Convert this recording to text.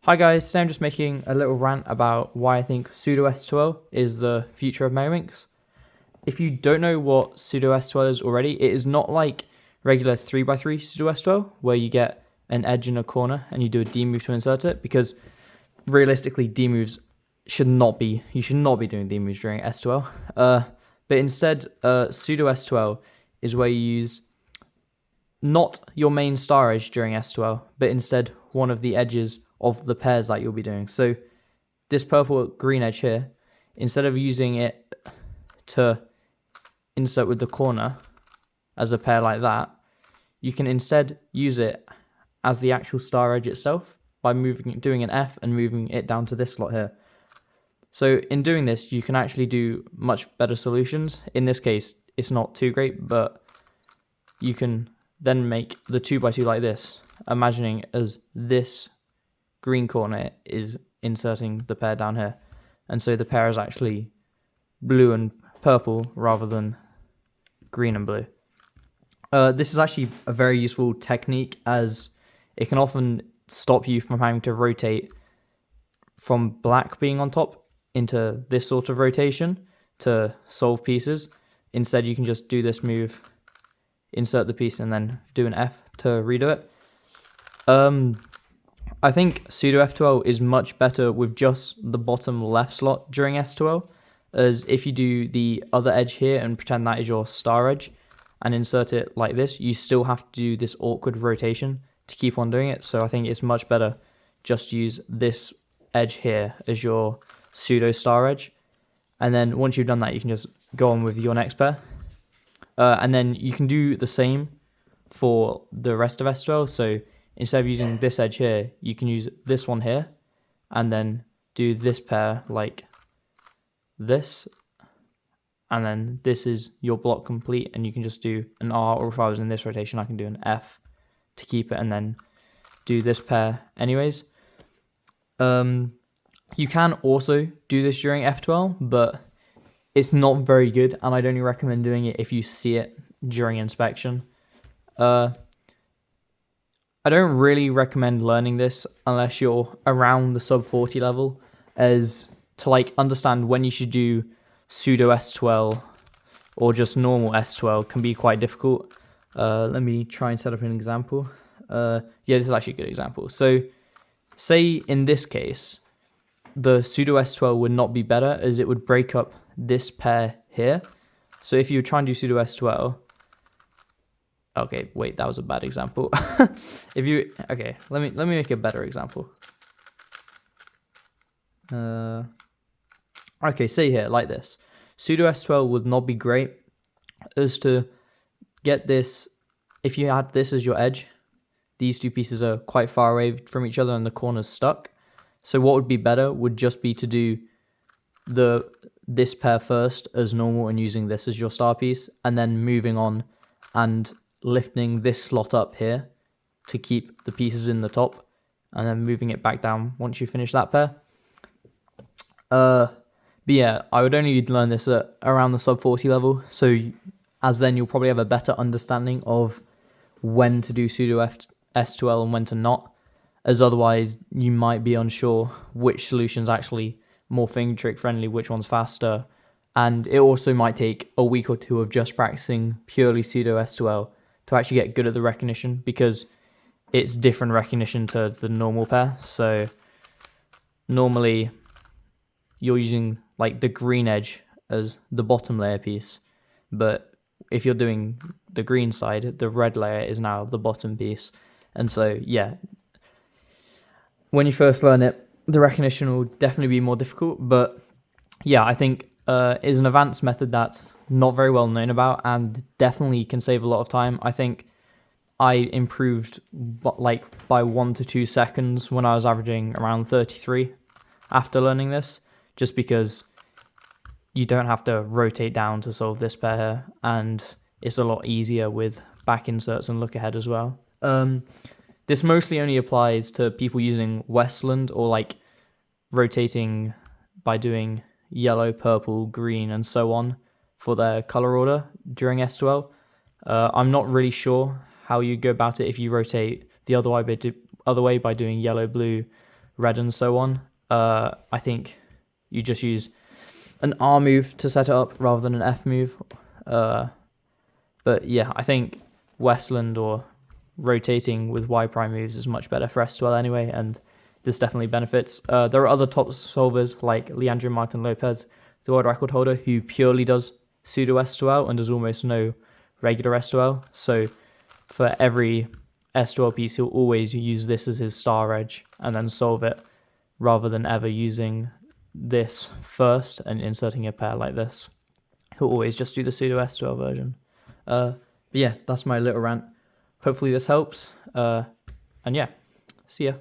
Hi guys, today I'm just making a little rant about why I think Pseudo S2l is the future of Megaminx. If you don't know what Pseudo S2l is already, it is not like regular 3x3 Pseudo S2l, where you get an edge in a corner and you do a D move to insert it, because realistically D moves you should not be doing D moves during S2l. But instead, Pseudo S2l is where you use not your main star edge during S2l, but instead one of the edges of the pairs that you'll be doing. So this purple green edge here, instead of using it to insert with the corner as a pair like that, you can instead use it as the actual star edge itself by doing an F and moving it down to this slot here. So in doing this, you can actually do much better solutions. In this case, it's not too great, but you can then make the 2x2 like this, imagining as this green corner is inserting the pair down here, and so the pair is actually blue and purple rather than green and blue. This is actually a very useful technique, as it can often stop you from having to rotate from black being on top into this sort of rotation to solve pieces. Instead, you can just do this move, insert the piece, and then do an F to redo it. I think Pseudo F2l is much better with just the bottom left slot during S2l, as if you do the other edge here and pretend that is your star edge and insert it like this, you still have to do this awkward rotation to keep on doing it. So I think it's much better just use this edge here as your pseudo star edge, and then once you've done that, you can just go on with your next pair. And then you can do the same for the rest of S2l. So instead of using this edge here, you can use this one here, and then do this pair like this, and then this is your block complete, and you can just do an R, or if I was in this rotation, I can do an F to keep it, and then do this pair anyways. You can also do this during F2l, but it's not very good, and I'd only recommend doing it if you see it during inspection. I don't really recommend learning this unless you're around the sub 40 level, as to understand when you should do Pseudo S2l or just normal S2l can be quite difficult. Let me try and set up an example. Yeah, this is actually a good example. So say in this case, the Pseudo S2l would not be better, as it would break up this pair here. So if you try and do Pseudo S2l, okay, wait, that was a bad example. Let me make a better example. Okay, say here, like this. Pseudo S2l would not be great, as to get this, if you had this as your edge, these two pieces are quite far away from each other and the corner's stuck. So what would be better would just be to do this pair first as normal and using this as your star piece, and then moving on and lifting this slot up here to keep the pieces in the top, and then moving it back down once you finish that pair. But yeah, I would only learn this at around the sub 40 level, so as then you'll probably have a better understanding of when to do Pseudo S2l and when to not, as otherwise you might be unsure which solution's actually more finger trick friendly, which one's faster, and it also might take a week or two of just practicing purely Pseudo S2l to actually get good at the recognition, because it's different recognition to the normal pair. So normally you're using the green edge as the bottom layer piece, but if you're doing the green side, the red layer is now the bottom piece. And so yeah, when you first learn it, the recognition will definitely be more difficult, but yeah, I think is an advanced method that's not very well known about and definitely can save a lot of time. I think I improved by 1 to 2 seconds when I was averaging around 33 after learning this, just because you don't have to rotate down to solve this pair here, and it's a lot easier with back inserts and look ahead as well. This mostly only applies to people using Westland, or rotating by doing yellow, purple, green, and so on for their color order during S2l. I'm not really sure how you go about it if you rotate the other way by doing yellow, blue, red and so on. I think you just use an R move to set it up rather than an F move. But yeah, I think Westland or rotating with Y prime moves is much better for S2L anyway, and this definitely benefits. There are other top solvers like Leandro Martin Lopez, the world record holder, who purely does pseudo S2L and does almost no regular S2L. So for every S2L piece, he'll always use this as his star edge and then solve it, rather than ever using this first and inserting a pair like this. He'll always just do the pseudo S2L version. But yeah, that's my little rant. Hopefully this helps. And yeah, see ya.